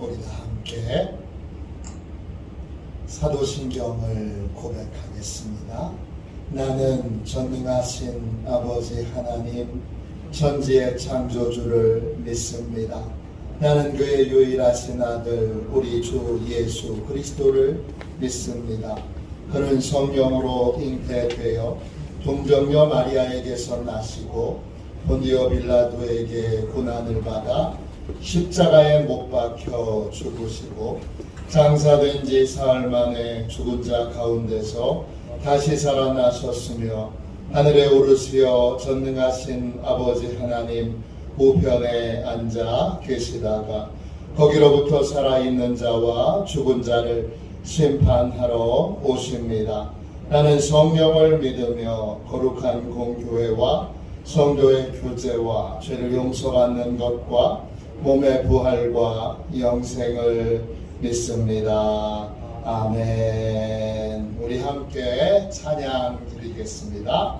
우리 다 함께 사도신경을 고백하겠습니다. 나는 전능하신 아버지 하나님 천지의 창조주를 믿습니다. 나는 그의 유일하신 아들 우리 주 예수 그리스도를 믿습니다. 그는 성령으로 잉태되어 동정녀 마리아에게서 나시고 본디오 빌라도에게 고난을 받아 십자가에 못 박혀 죽으시고 장사된 지 사흘 만에 죽은 자 가운데서 다시 살아나셨으며 하늘에 오르시어 전능하신 아버지 하나님 우편에 앉아 계시다가 거기로부터 살아있는 자와 죽은 자를 심판하러 오십니다. 나는 성령을 믿으며 거룩한 공교회와 성도의 교제와 죄를 용서받는 것과 몸의 부활과 영생을 믿습니다. 아멘. 우리 함께 찬양 드리겠습니다.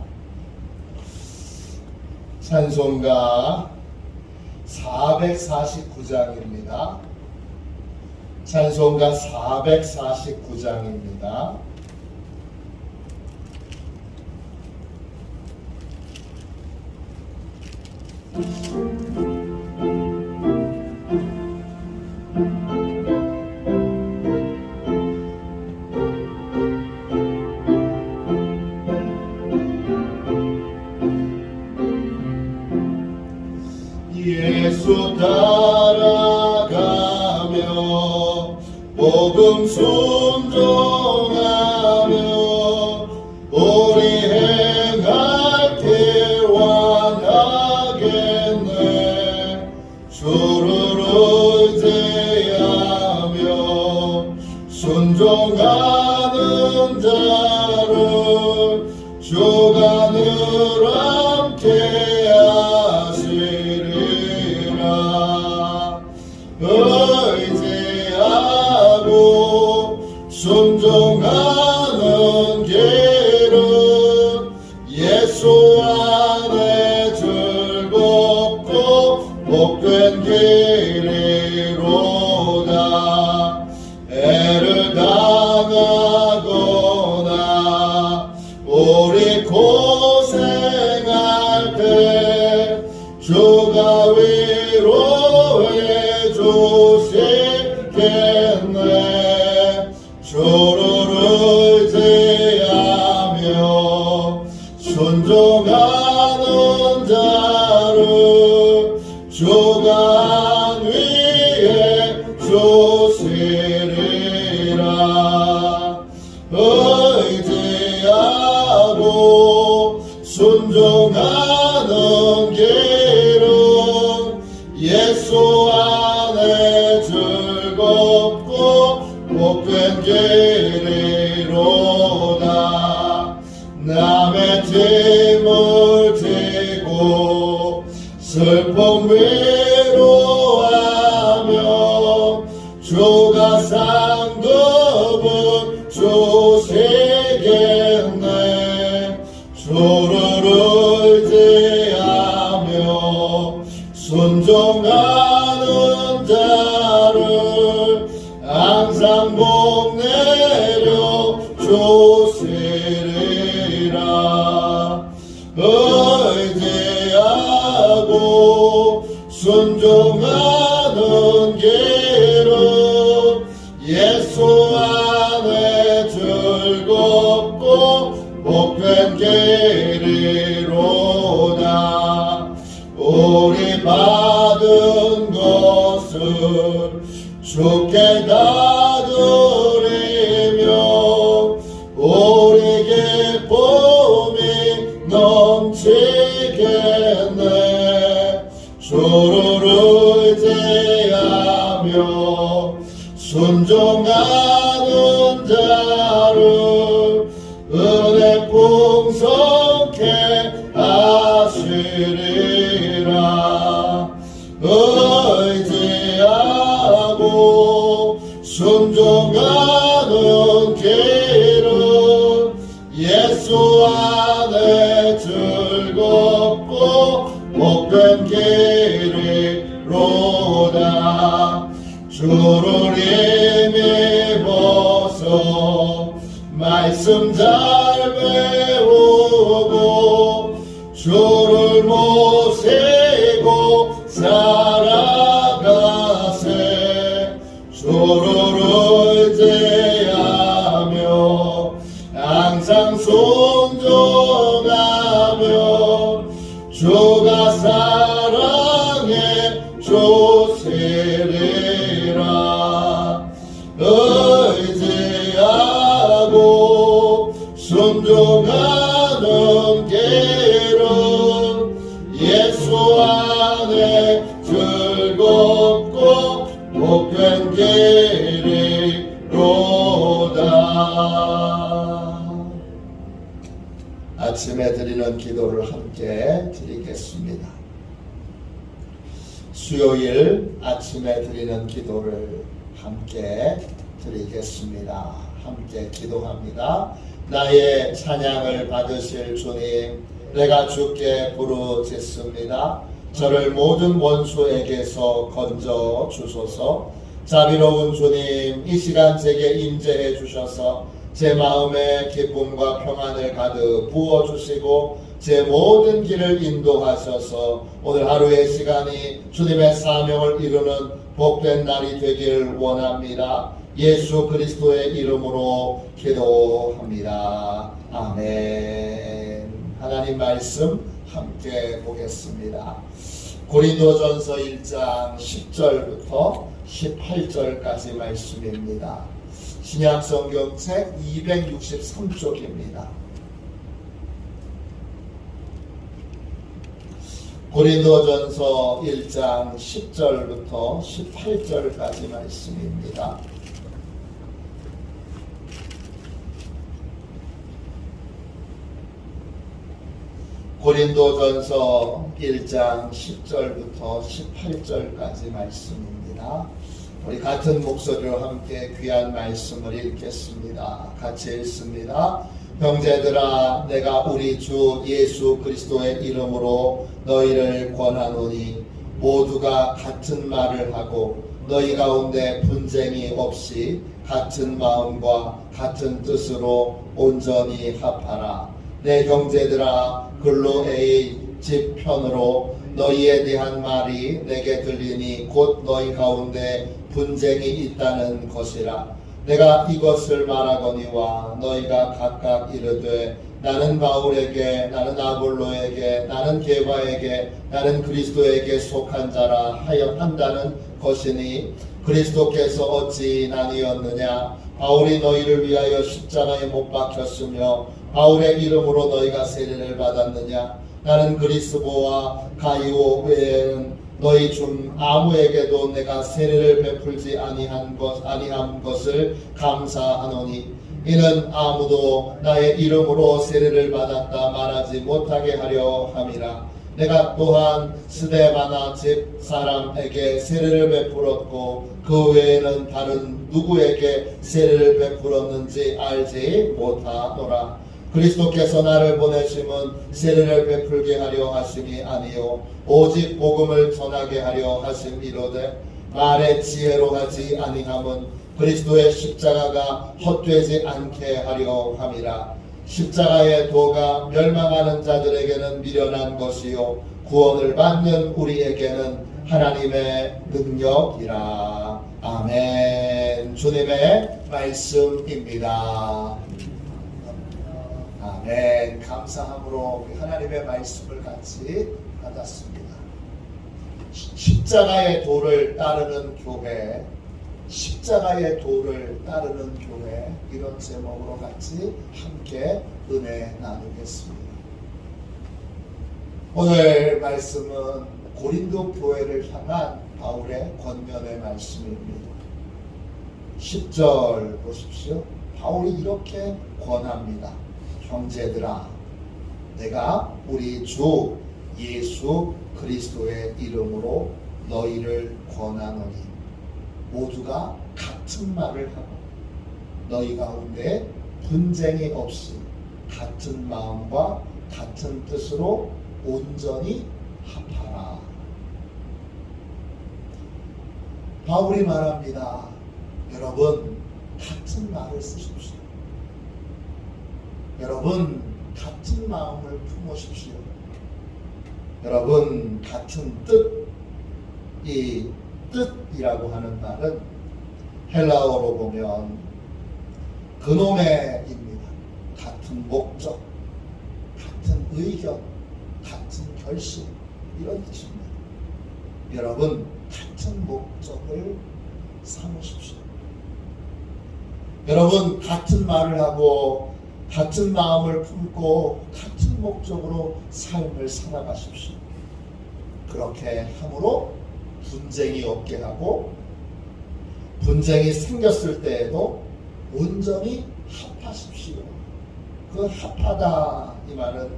찬송가 449장입니다. 찬송가 449장입니다. 예수 따라가며 복음 순종하며 우리 행할 때 완하겠네. 주를 의지하며 순종하는 자를 주가 늘 함께 하시리라. 의지하고 순종하는 길은 예수 안에 즐겁고 복된 길이로다. 애를 당하거나 우리 고생할 때 주가 위로해 주시겠네. 주를 의지하며 순종하는 자를 주가 안위해 주시리라. 의지하고 순종하는 길은 예수 안에 즐겁고 복된 길이로다. 남의 짐을 지고 슬픔 위로하며 주가 상급을 주시겠네. 주를 의지하며 순종하는 자를 항상 복 내려 주시리라. 의지하고 순종하는 길은 예수 안에 즐겁고 복된 길이로다. 우리 받은 것을 주께 다 드리며 우리 기쁨이 넘치겠네. 주를 의지하며 순종하는 자를 은혜 풍성케 하시리라. 의지하고 순종하는 길은 예수 안에 즐겁고 복된 길이로다. 주를 힘입어서 말씀 잘 배우고 주를 모시고 살아가세. 주를 의지하며 항상 순종하며 주가 사랑해 주시리라. 의지하고 순종하는 길은 예수 안에 즐겁고 복된 길이로다. 아침에 드리는 기도를 함께 드리겠습니다. 수요일 아침에 드리는 기도를 함께 드리겠습니다. 함께 기도합니다. 나의 찬양을 받으실 주님, 내가 주께 부르짖습니다. 저를 모든 원수에게서 건져 주소서. 자비로운 주님, 이 시간 제게 임재해 주셔서 제 마음에 기쁨과 평안을 가득 부어주시고 제 모든 길을 인도하셔서 오늘 하루의 시간이 주님의 사명을 이루는 복된 날이 되길 원합니다. 예수 그리스도의 이름으로 기도합니다. 아멘. 하나님 말씀 함께 보겠습니다. 고린도전서 1장 10절부터 18절까지 말씀입니다. 신약성경책 263쪽입니다. 고린도전서 1장 10절부터 18절까지 말씀입니다. 고린도전서 1장 10절부터 18절까지 말씀입니다. 우리 같은 목소리로 함께 귀한 말씀을 읽겠습니다. 같이 읽습니다. 형제들아, 내가 우리 주 예수 그리스도의 이름으로 너희를 권하노니 모두가 같은 말을 하고 너희 가운데 분쟁이 없이 같은 마음과 같은 뜻으로 온전히 합하라. 내 형제들아, 글로에의 집 편으로 너희에 대한 말이 내게 들리니 곧 너희 가운데 분쟁이 있다는 것이라. 내가 이것을 말하거니와 너희가 각각 이르되 나는 바울에게, 나는 아볼로에게, 나는 게바에게, 나는 그리스도에게 속한 자라 하여 한다는 것이니 그리스도께서 어찌 나뉘었느냐? 바울이 너희를 위하여 십자가에 못 박혔으며 바울의 이름으로 너희가 세례를 받았느냐? 나는 그리스도와 가이오 외에는 너희 중 아무에게도 내가 세례를 베풀지 아니한 것을 감사하노니 이는 아무도 나의 이름으로 세례를 받았다 말하지 못하게 하려 함이라. 내가 또한 스데바나 집 사람에게 세례를 베풀었고 그 외에는 다른 누구에게 세례를 베풀었는지 알지 못하노라. 그리스도께서 나를 보내심은 세례를 베풀게 하려 하심이 아니요 오직 복음을 전하게 하려 하심이로되 말의 지혜로 하지 아니함은 그리스도의 십자가가 헛되지 않게 하려 함이라. 십자가의 도가 멸망하는 자들에게는 미련한 것이요 구원을 받는 우리에게는 하나님의 능력이라. 아멘. 주님의 말씀입니다. 아멘. 감사함으로 우리 하나님의 말씀을 같이 받았습니다. 십자가의 도를 따르는 교회, 십자가의 도를 따르는 교회, 이런 제목으로 같이 함께 은혜 나누겠습니다. 오늘 말씀은 고린도 교회를 향한 바울의 권면의 말씀입니다. 10절 보십시오. 바울이 이렇게 권합니다. 형제들아, 내가 우리 주 예수 그리스도의 이름으로 너희를 권하노니 모두가 같은 말을 하고 너희 가운데 분쟁이 없이 같은 마음과 같은 뜻으로 온전히 합하라. 바울이 말합니다. 여러분 같은 말을 쓰십시오. 여러분 같은 마음을 품으십시오. 여러분 같은 뜻, 이 뜻이라고 하는 말은 헬라어로 보면 그노메입니다. 같은 목적, 같은 의견, 같은 결심, 이런 뜻입니다. 여러분 같은 목적을 삼으십시오. 여러분 같은 말을 하고 같은 마음을 품고 같은 목적으로 삶을 살아가십시오. 그렇게 함으로 분쟁이 없게 하고 분쟁이 생겼을 때에도 온전히 합하십시오. 그 합하다 이 말은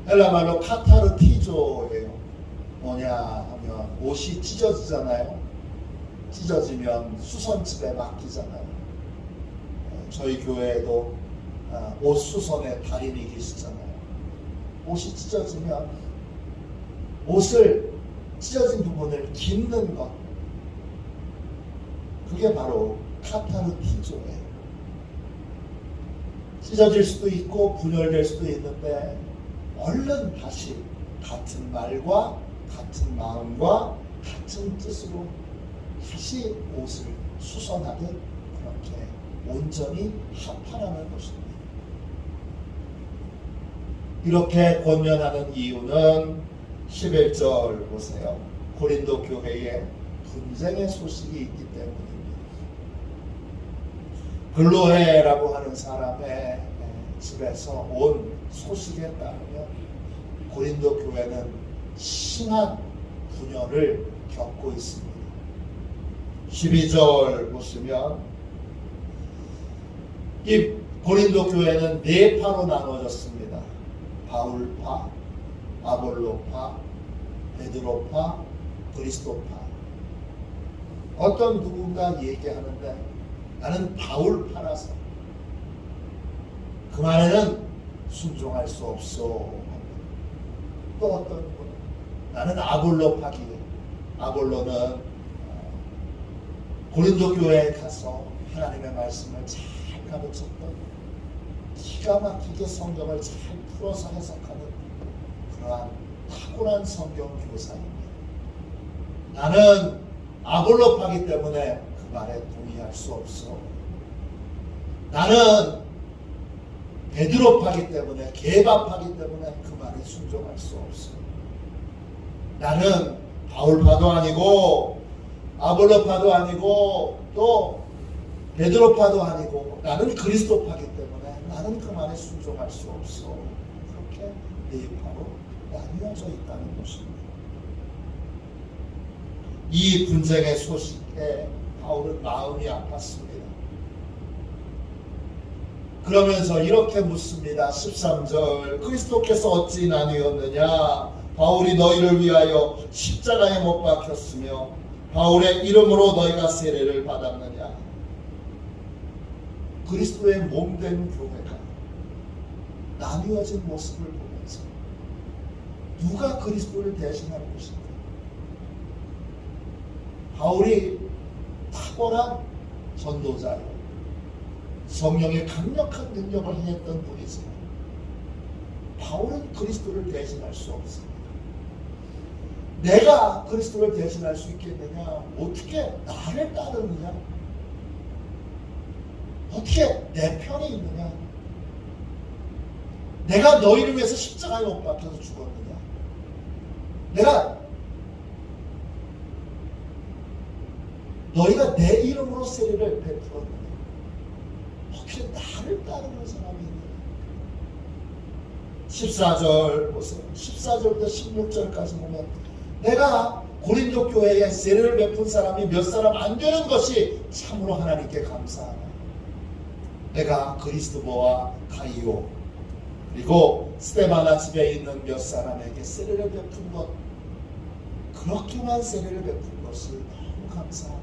헬라 말로 카타르티조예요. 뭐냐 하면 옷이 찢어지잖아요. 찢어지면 수선집에 맡기잖아요. 저희 교회에도 옷 수선의 달인이 계시잖아요. 옷이 찢어지면 옷을 찢어진 부분을 깁는 것, 그게 바로 카타르티조예요. 찢어질 수도 있고 분열될 수도 있는데 얼른 다시 같은 말과 같은 마음과 같은 뜻으로 다시 옷을 수선하듯 그렇게 온전히 합하라는 것입니다. 이렇게 권면하는 이유는 11절 보세요. 고린도 교회에 분쟁의 소식이 있기 때문입니다. 글로헤라고 하는 사람의 집에서 온 소식에 따르면 고린도 교회는 심한 분열을 겪고 있습니다. 12절 보시면 이 고린도 교회는 네 파로 나눠졌습니다. 바울파, 아볼로파, 베드로파, 그리스도파. 어떤 누군가 얘기하는데 나는 바울파라서 그 말에는 순종할 수 없어. 또 어떤 분은 나는 아볼로파기에 아볼로는 고린도 교회에 가서 하나님의 말씀을 잘 가르쳤던 기가 막히게 성경을 잘 풀어서 해석하는 그러한 탁월한 성경 교사입니다. 나는 아볼로파기 때문에 그 말에 동의할 수 없어. 나는 베드로파기 때문에 개바파기 때문에 그 말에 순종할 수 없어. 나는 바울파도 아니고 아볼로파도 아니고 또 베드로파도 아니고 나는 그리스도파기 때문에 나는 그 말에 순종할 수 없어. 그렇게 네 파로 나뉘어져 있다는 것입니다. 이 분쟁의 소식에 바울은 마음이 아팠습니다. 그러면서 이렇게 묻습니다. 13절 그리스도께서 어찌 나뉘었느냐. 바울이 너희를 위하여 십자가에 못 박혔으며 바울의 이름으로 너희가 세례를 받았느냐. 그리스도의 몸된 교회가 나뉘어진 모습을 보면서 누가 그리스도를 대신할 것인가. 바울이 탁월한 전도자요, 성령의 강력한 능력을 행했던 분이지만 바울은 그리스도를 대신할 수 없습니다. 내가 그리스도를 대신할 수 있겠느냐? 어떻게 나를 따르느냐? 어떻게 내 편에 있느냐? 내가 너희를 위해서 십자가에 못 박혀서 죽었느냐? 내가 너희가 내 이름으로 세례를 베풀었느냐? 어떻게 나를 따르는 사람이 있느냐? 14절 보세요. 14절부터 16절까지 보면 내가 고린도 교회에 세례를 베푼 사람이 몇 사람 안 되는 것이 참으로 하나님께 감사하다. 내가 그리스도와 가이오 그리고 스데바나 집에 있는 몇 사람에게 세례를 베푼 것, 그렇게만 세례를 베푼 것이 너무 감사하다.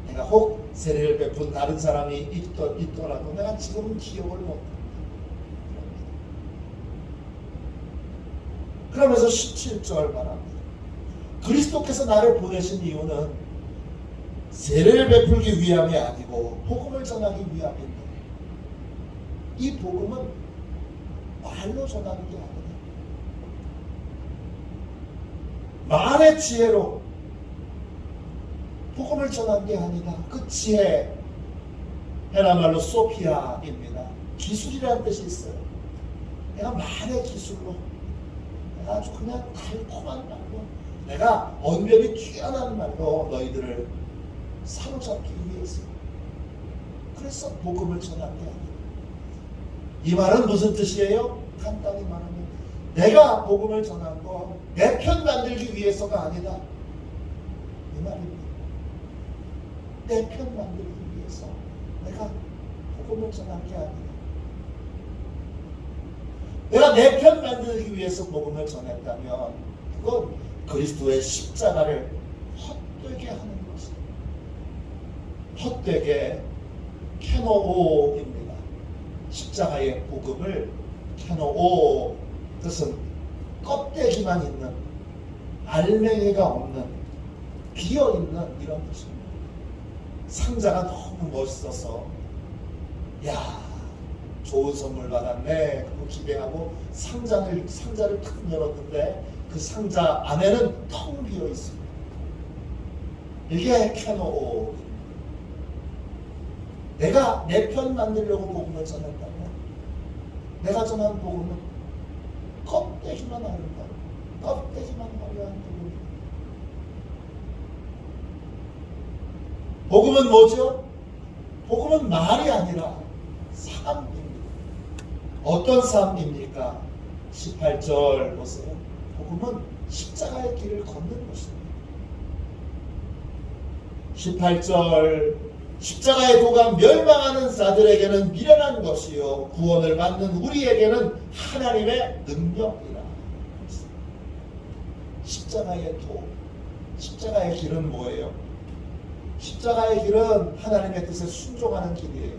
내가 혹 세례를 베푼 다른 사람이 있더라도 내가 지금은 기억을 못합니다. 그러면서 17절 말합니다. 그리스도께서 나를 보내신 이유는 세례를 베풀기 위함이 아니고 복음을 전하기 위함인데, 이 복음은 말로 전하는 게 아니라 말의 지혜로 복음을 전하는 게 아니다. 그 지혜, 헤라 말로 소피아입니다. 기술이라는 뜻이 있어요. 내가 말의 기술로, 내가 아주 그냥 달콤한 말로, 내가 언변이 뛰어난 말로 너희들을 사로잡기 위해서, 그래서 복음을 전하는 게 아니다. 이 말은 무슨 뜻이에요? 간단히 말하면 내가 복음을 전한 거 내 편 만들기 위해서가 아니다, 이 말입니다. 내 편 만들기 위해서 내가 복음을 전한 게 아니다. 내가 내 편 만들기 위해서 복음을 전했다면 그건 그리스도의 십자가를 헛되게 하는 것이다. 헛되게 캐노오입니다. 십자가의 복음을 캐노오, 뜻은 껍데기만 있는, 알맹이가 없는, 비어있는 이런 뜻입니다. 상자가 너무 멋있어서 야, 좋은 선물 받았네 그거 기대하고 상자를 탁 열었는데 그 상자 안에는 텅 비어 있습니다. 이게 캐노오. 내가 내 편 만들려고 복음을 전했다면 내가 전한 복음은 껍데기만 아름다운, 껍데기만 화려한 복음입니다. 복음은 뭐죠? 복음은 말이 아니라 삶입니다. 어떤 삶입니까? 18절 보세요. 복음은 십자가의 길을 걷는 것입니다. 18절, 십자가의 도가 멸망하는 자들에게는 미련한 것이요 구원을 받는 우리에게는 하나님의 능력이라. 십자가의 도, 십자가의 길은 뭐예요? 십자가의 길은 하나님의 뜻에 순종하는 길이에요.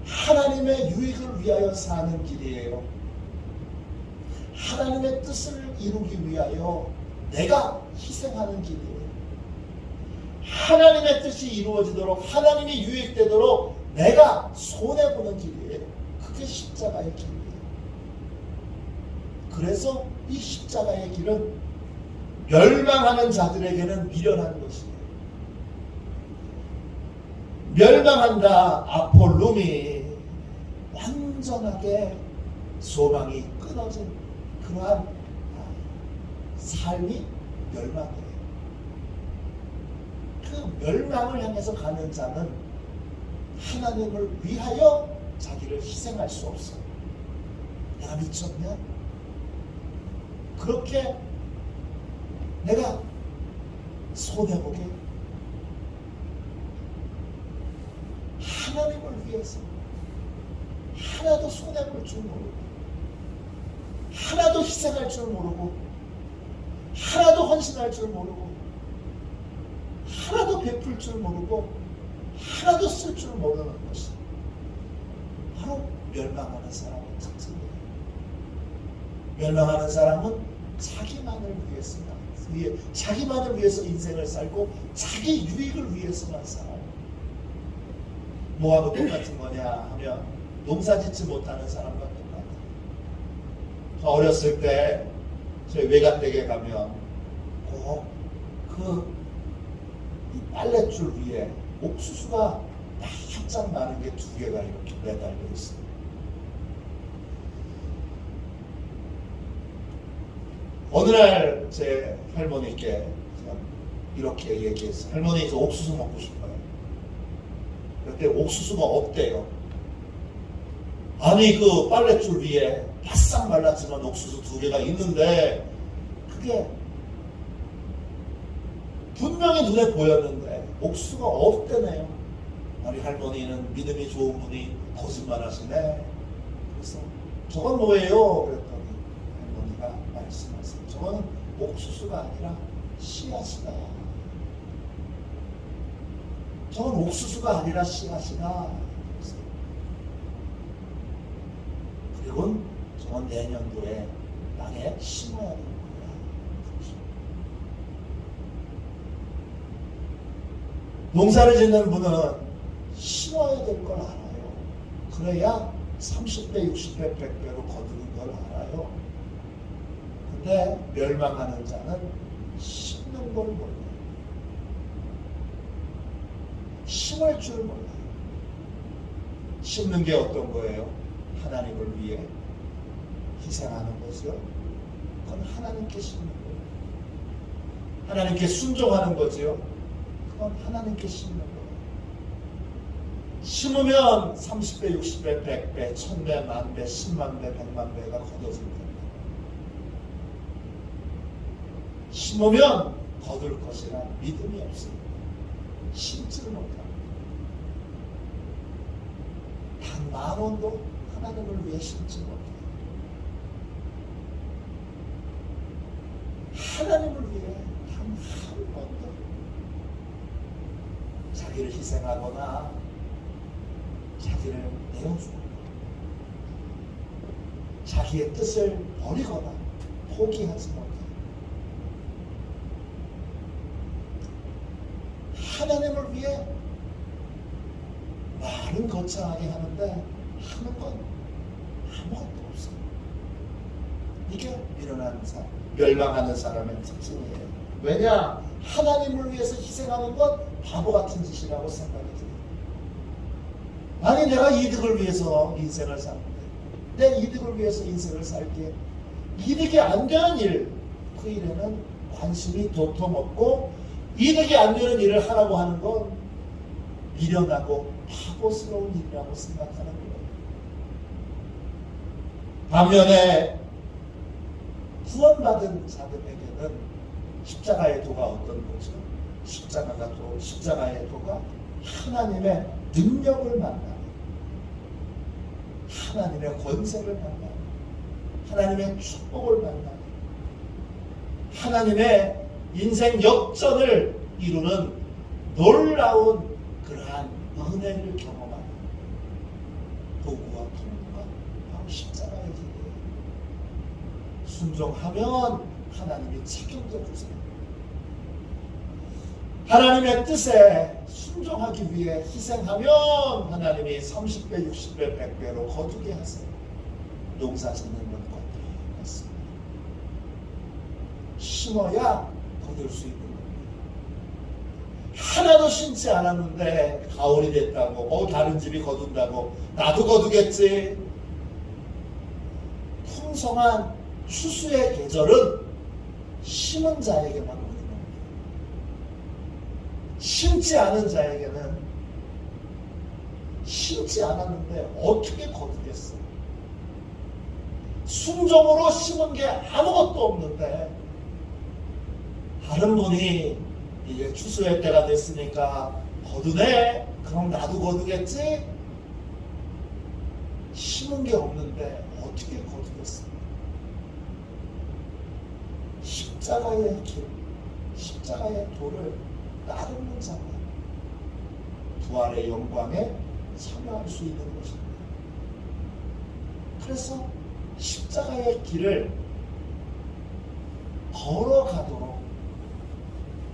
하나님의 유익을 위하여 사는 길이에요. 하나님의 뜻을 이루기 위하여 내가 희생하는 길이에요. 하나님의 뜻이 이루어지도록, 하나님이 유익되도록 내가 손해보는 길이에요. 그게 십자가의 길이에요. 그래서 이 십자가의 길은 멸망하는 자들에게는 미련한 것이에요. 멸망한다, 아폴룸이 완전하게 소망이 끊어진 그러한 삶이 멸망이에요. 그 멸망을 향해서 가는 자는 하나님을 위하여 자기를 희생할 수 없어요. 내가 미쳤냐? 그렇게 내가 손해보게 하나님을 위해서 하나도 손해볼 줄 모르고 하나도 희생할 줄 모르고 하나도 헌신할 줄 모르고 하나도 베풀 줄 모르고 하나도 쓸 줄 모르는 것이 바로 멸망하는 사람의 특징이에요. 멸망하는 사람은 자기만을 자기만을 위해서 인생을 살고 자기 유익을 위해서만 살아요. 뭐하고 똑같은 거냐 하면 농사짓지 못하는 사람과 똑같아요. 저 어렸을 때 저희 외갓댁에 가면 꼭 그 빨랫줄 위에 옥수수가 바짝 마른 게 2개가 이렇게 매달려 있어요. 어느 날 제 할머니께 이렇게 얘기했어요. 할머니, 저 옥수수 먹고 싶어요. 그때 옥수수가 없대요. 아니, 그 빨랫줄 위에 바싹 말랐지만 옥수수 2개가 있는데 그게 분명히 눈에 보였는데 옥수수가 없대네요. 우리 할머니는 믿음이 좋은 분이 거짓말 하시네. 그래서 저건 뭐예요? 그랬더니 할머니가 말씀하세요. 저건 옥수수가 아니라 씨앗이다. 저건 옥수수가 아니라 씨앗이다. 그리고 저건 내년도에 땅에 심어야 되는 거야. 농사를 짓는 분은 심어야 될 걸 알아요. 그래야 30배, 60배, 100배로 거두는 걸 알아요. 근데 멸망하는 자는 심는 걸 몰라요. 심을 줄 몰라요. 심는 게 어떤 거예요? 하나님을 위해 희생하는 거죠. 그건 하나님께 심는 거예요. 하나님께 순종하는 거죠. 그건 하나님께 심는 거예요. 심으면 30배, 60배, 100배, 1000배, 10,000배, 10만 배, 100만 배가 거둬질 겁니다. 심으면 거둘 것이라 믿음이 없습니다. 심지를 못합니다. 단 10,000원도 하나님을 위해 심지 못해요. 하나님을 위해 단 한 번도 자기를 희생하거나 자기를 내어주거나 자기의 뜻을 버리거나 포기하지 못해요. 하나님을 위해 말은 거창하게 하는데 하는 건 아무것도 없어요. 이게 미련한 사람, 멸망하는 사람의 특징이에요. 왜냐? 하나님을 위해서 희생하는 건 바보 같은 짓이라고 생각이 들어요. 아니 내가 이득을 위해서 인생을 사는데 내 이득을 위해서 인생을 살기에 이득이 안 되는 일, 그 일에는 관심이 도통 없고 이득이 안 되는 일을 하라고 하는 건 미련하고 바보스러운 일이라고 생각하는 거예요. 반면에 구원받은 자들에게는 십자가의 도가 어떤 거죠? 십자가의 도가 하나님의 능력을 만나는, 하나님의 권세를 만나는, 하나님의 축복을 만나는, 하나님의 인생 역전을 이루는 놀라운 그러한 은혜를 경험하는 도구와 통로가 바로 십자가의 길이에요. 순종하면 하나님이 책임져 주세요. 하나님의 뜻에 순종하기 위해 희생하면 하나님이 30배, 60배, 100배로 거두게 하세요. 농사 짓는 것과 같습니다. 심어야 거둘 수 있는 겁니다. 하나도 심지 않았는데 가을이 됐다고, 다른 집이 거둔다고 나도 거두겠지. 풍성한 추수의 계절은 심은 자에게만 오는 겁니다. 심지 않은 자에게는 심지 않았는데 어떻게 거두겠어요? 순종으로 심은 게 아무것도 없는데 다른 분이 이제 추수의 때가 됐으니까 거두네? 그럼 나도 거두겠지? 심은 게 없는데 어떻게 거두겠어요? 십자가의 길, 십자가의 도를 따르는 자가 부활의 영광에 참여할 수 있는 것입니다. 그래서 십자가의 길을 걸어가도록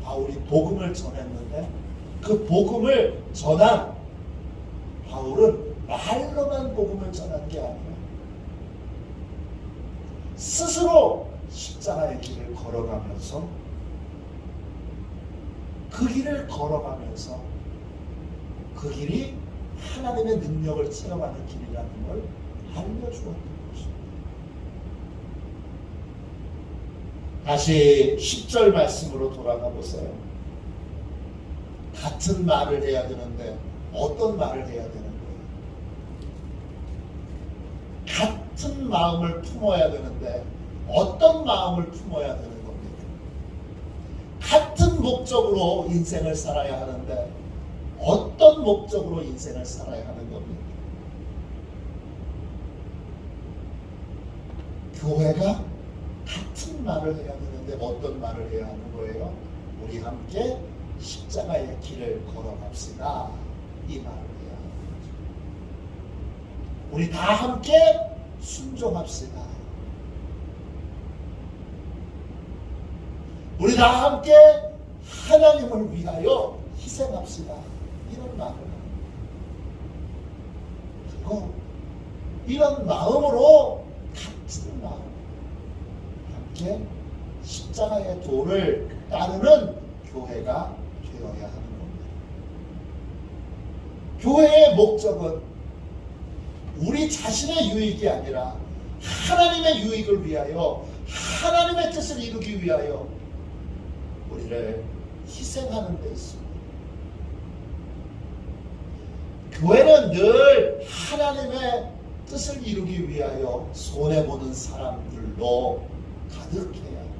바울이 복음을 전했는데 그 복음을 전한 바울은 말로만 복음을 전한 게 아니라 스스로 십자가의 길을 걸어가면서 그 길을 걸어가면서 그 길이 하나님의 능력을 체험하는 길이라는 걸 알려주었던 것입니다. 다시 10절 말씀으로 돌아가 보세요. 같은 말을 해야 되는데 어떤 말을 해야 되는 거예요? 같은 마음을 품어야 되는데 어떤 마음을 품어야 되는 겁니까? 같은 목적으로 인생을 살아야 하는데 어떤 목적으로 인생을 살아야 하는 겁니까? 교회가 같은 말을 해야 되는데 어떤 말을 해야 하는 거예요? 우리 함께 십자가의 길을 걸어갑시다. 이 말을 해야 하는 거죠. 우리 다 함께 순종합시다. 우리 다 함께 하나님을 위하여 희생 희생합시다. 이런 말을 그리고 이런 마음으로 같은 마음 함께 십자가의 도를 따르는 교회가 되어야 하는 겁니다. 교회의 목적은 우리 자신의 유익이 아니라 하나님의 유익을 위하여 하나님의 뜻을 이루기 위하여 우리를 희생하는 데 있습니다. 교회는 늘 하나님의 뜻을 이루기 위하여 손해보는 사람들로 가득해야 합니다.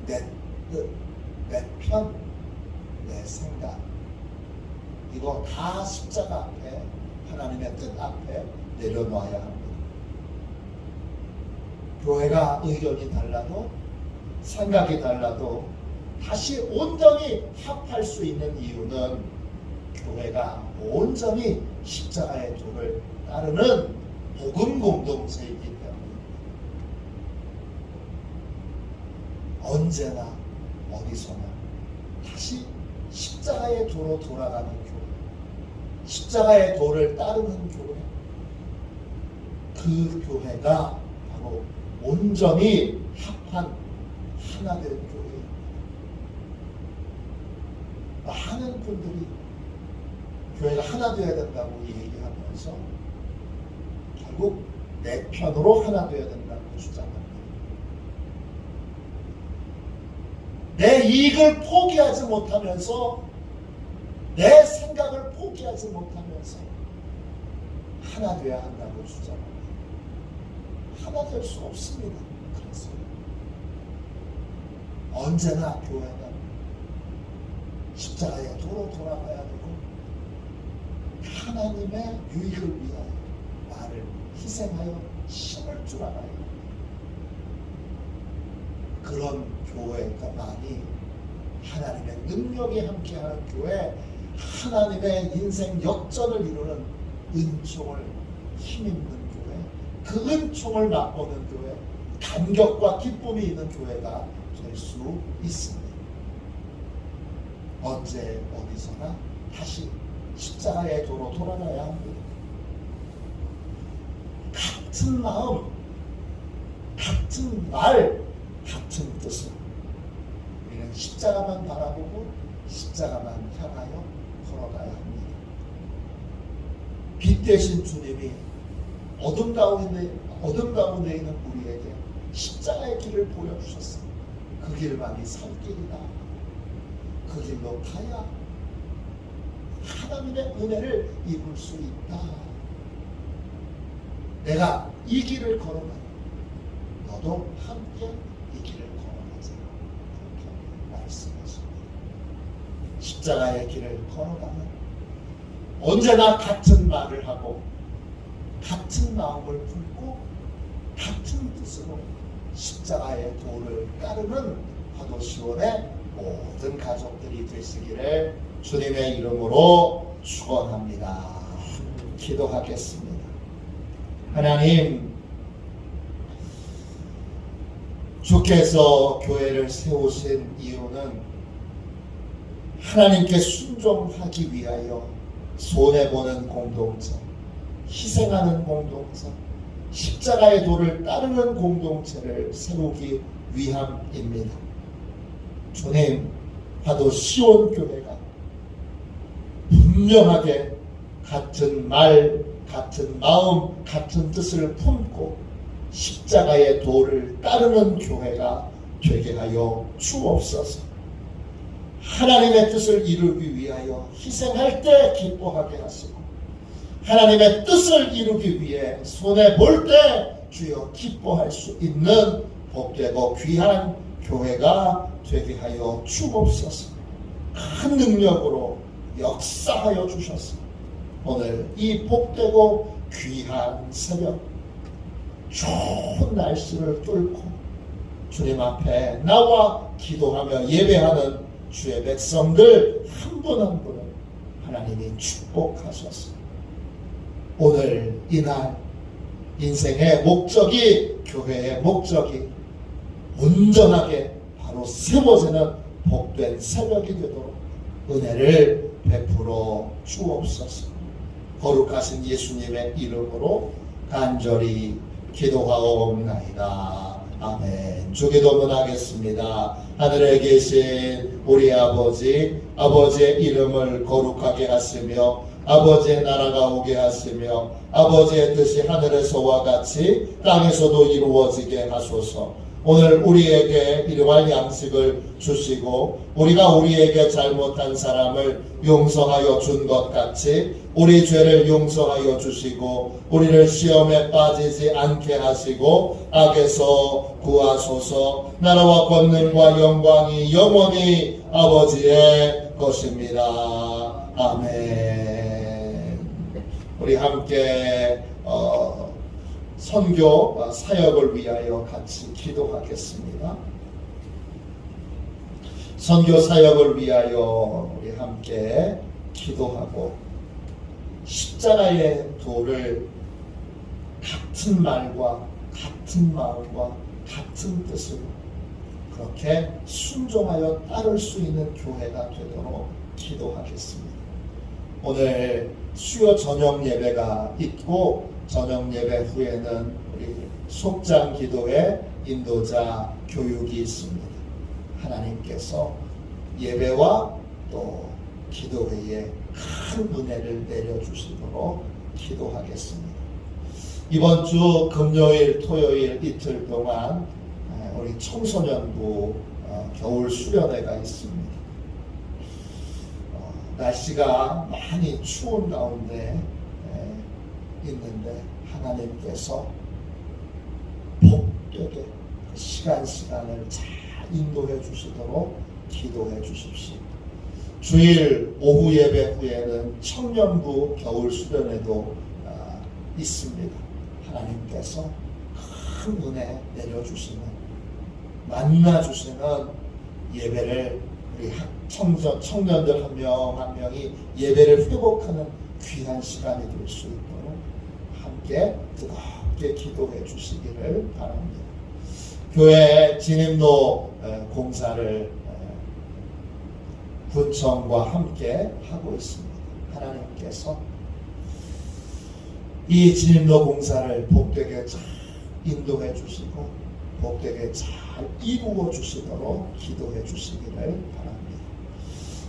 내 뜻, 내 편, 내 생각 이거 다 십자가 앞에 하나님의 뜻 앞에 내려놔야 합니다. 교회가 의견이 달라도 생각이 달라도 다시 온전히 합할 수 있는 이유는 교회가 온전히 십자가의 도를 따르는 복음 공동체이기 때문입니다. 언제나 어디서나 다시 십자가의 도로 돌아가는 교회, 십자가의 도를 따르는 교회, 그 교회가 바로 온전히 합한 하나 된 교회입니다. 많은 분들이 교회가 하나 되어야 된다고 얘기하면서 결국 내 편으로 하나 되어야 된다고 주장합니다. 내 이익을 포기하지 못하면서 내 생각을 포기하지 못하면서 하나 되어야 한다고 주장합니다. 하나 될 수 없습니다. 그래서 언제나 교회는 십자가의 도로 돌아가야 되고 하나님의 유익을 위하여 나를 희생하여 심을 줄 알아야 합니다. 그런 교회가만이 하나님의 능력이 함께하는 교회, 하나님의 인생 역전을 이루는 은총을 힘입는 교회, 그 은총을 맛보는 교회, 감격과 기쁨이 있는 교회가 될 수 있습니다. 언제 어디서나 다시 십자가의 도로 돌아가야 합니다. 같은 마음, 같은 말, 같은 뜻으로 우리는 십자가만 바라보고 십자가만 향하여 걸어가야 합니다. 빛 대신 주님이 어둠 가운데 있는 우리에게 십자가의 길을 보여주셨습니다. 그 길만이 살 길이다. 그 길로 가야 하나님의 은혜를 입을 수 있다. 내가 이 길을 걸어가니 너도 함께 이 길을 걸어가자. 그렇게 말씀하십니다. 십자가의 길을 걸어가면 언제나 같은 말을 하고 같은 마음을 품고 같은 뜻으로 십자가의 도를 따르는 화도시원의 모든 가족들이 되시기를 주님의 이름으로 축원합니다. 기도하겠습니다. 하나님, 주께서 교회를 세우신 이유는 하나님께 순종하기 위하여 손해보는 공동체, 희생하는 공동체, 십자가의 도를 따르는 공동체를 세우기 위함입니다. 주님, 화도 시온 교회가 분명하게 같은 말, 같은 마음, 같은 뜻을 품고 십자가의 도를 따르는 교회가 되게 하여 주옵소서. 하나님의 뜻을 이루기 위하여 희생할 때 기뻐하게 하시고 하나님의 뜻을 이루기 위해 손해볼 때 주여 기뻐할 수 있는 복되고 귀한 교회가 되게 하여 주옵소서. 큰 능력으로 역사하여 주셔서 오늘 이 복되고 귀한 새벽 좋은 날씨를 뚫고 주님 앞에 나와 기도하며 예배하는 주의 백성들 한 분 한 분을 하나님이 축복하셔서 오늘 이날 인생의 목적이, 교회의 목적이 온전하게 바로 세워지는 복된 새벽이 되도록 은혜를 베풀어 주옵소서. 거룩하신 예수님의 이름으로 간절히 기도하옵나이다. 아멘. 주기도문 하겠습니다. 하늘에 계신 우리 아버지, 아버지의 이름을 거룩하게 하시며 아버지의 나라가 오게 하시며 아버지의 뜻이 하늘에서와 같이 땅에서도 이루어지게 하소서. 오늘 우리에게 일용할 양식을 주시고 우리가 우리에게 잘못한 사람을 용서하여 준 것 같이 우리 죄를 용서하여 주시고 우리를 시험에 빠지지 않게 하시고 악에서 구하소서. 나라와 권능과 영광이 영원히 아버지의 것입니다. 아멘. 우리 함께 선교 사역을 위하여 같이 기도하겠습니다. 선교 사역을 위하여 우리 함께 기도하고 십자가의 도를 같은 말과 같은 마음과 같은 뜻으로 그렇게 순종하여 따를 수 있는 교회가 되도록 기도하겠습니다. 오늘 수요 저녁 예배가 있고 저녁 예배 후에는 우리 속장 기도회 인도자 교육이 있습니다. 하나님께서 예배와 또 기도회에 큰 은혜를 내려주시도록 기도하겠습니다. 이번 주 금요일, 토요일 이틀 동안 우리 청소년부 겨울 수련회가 있습니다. 날씨가 많이 추운 가운데 있는데 하나님께서 복되게 그 시간을 잘 인도해 주시도록 기도해 주십시오. 주일 오후 예배 후에는 청년부 겨울 수련회도 있습니다. 하나님께서 큰 은혜 내려주시는 만나주시는 예배를 우리 청년들 한 명 한 명이 예배를 회복하는 귀한 시간이 될 수 있도록 함께 뜨겁게 기도해 주시기를 바랍니다. 교회 진입로 공사를 군청과 함께 하고 있습니다. 하나님께서 이 진입로 공사를 복되게 잘 인도해 주시고 복되게 잘 이루어 주시도록 기도해 주시기를 바랍니다.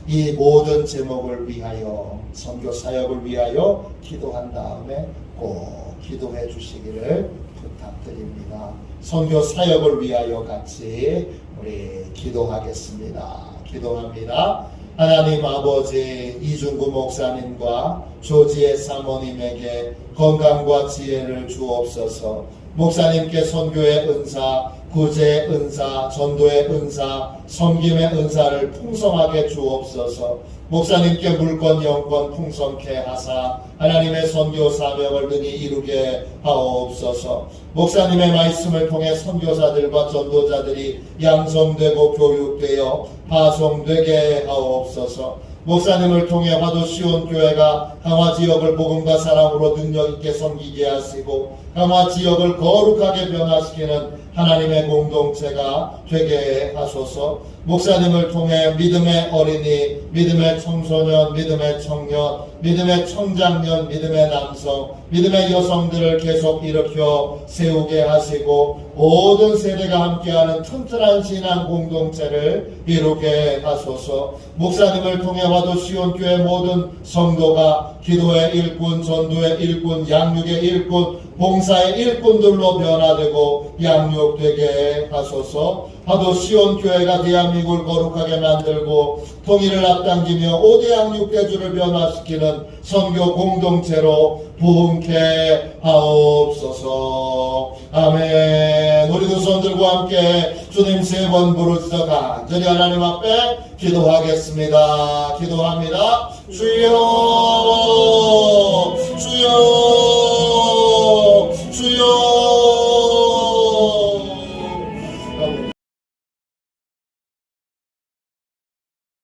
이 모든 제목을 위하여 선교 사역을 위하여 기도한 다음에 꼭 기도해 주시기를 부탁드립니다. 선교 사역을 위하여 같이 우리 기도하겠습니다. 기도합니다. 하나님 아버지 이중구 목사님과 조지의 사모님에게 건강과 지혜를 주옵소서. 목사님께 선교의 은사, 구제의 은사, 전도의 은사, 섬김의 은사를 풍성하게 주옵소서. 목사님께 물권 영권 풍성케 하사 하나님의 선교 사명을 능히 이루게 하옵소서. 목사님의 말씀을 통해 선교사들과 전도자들이 양성되고 교육되어 파송되게 하옵소서. 목사님을 통해 화도 시온교회가 강화 지역을 복음과 사랑으로 능력있게 섬기게 하시고 강화 지역을 거룩하게 변화시키는 하나님의 공동체가 되게 하소서. 목사님을 통해 믿음의 어린이, 믿음의 청소년, 믿음의 청년, 믿음의 청장년, 믿음의 남성, 믿음의 여성들을 계속 일으켜 세우게 하시고 모든 세대가 함께하는 튼튼한 신앙 공동체를 이루게 하소서. 목사님을 통해 화도 시온교회 모든 성도가 기도의 일꾼, 전도의 일꾼, 양육의 일꾼, 봉사의 일꾼들로 변화되고 양육되게 하소서. 화도 시온교회가 대한민국을 거룩하게 만들고 통일을 앞당기며 5대 양육대주를 변화시키는 선교 공동체로 부흥케 하옵소서. 아멘. 우리 두 손들과 함께 주님 3번 부르짖어 간절히 하나님 앞에 기도하겠습니다. 기도합니다. 주여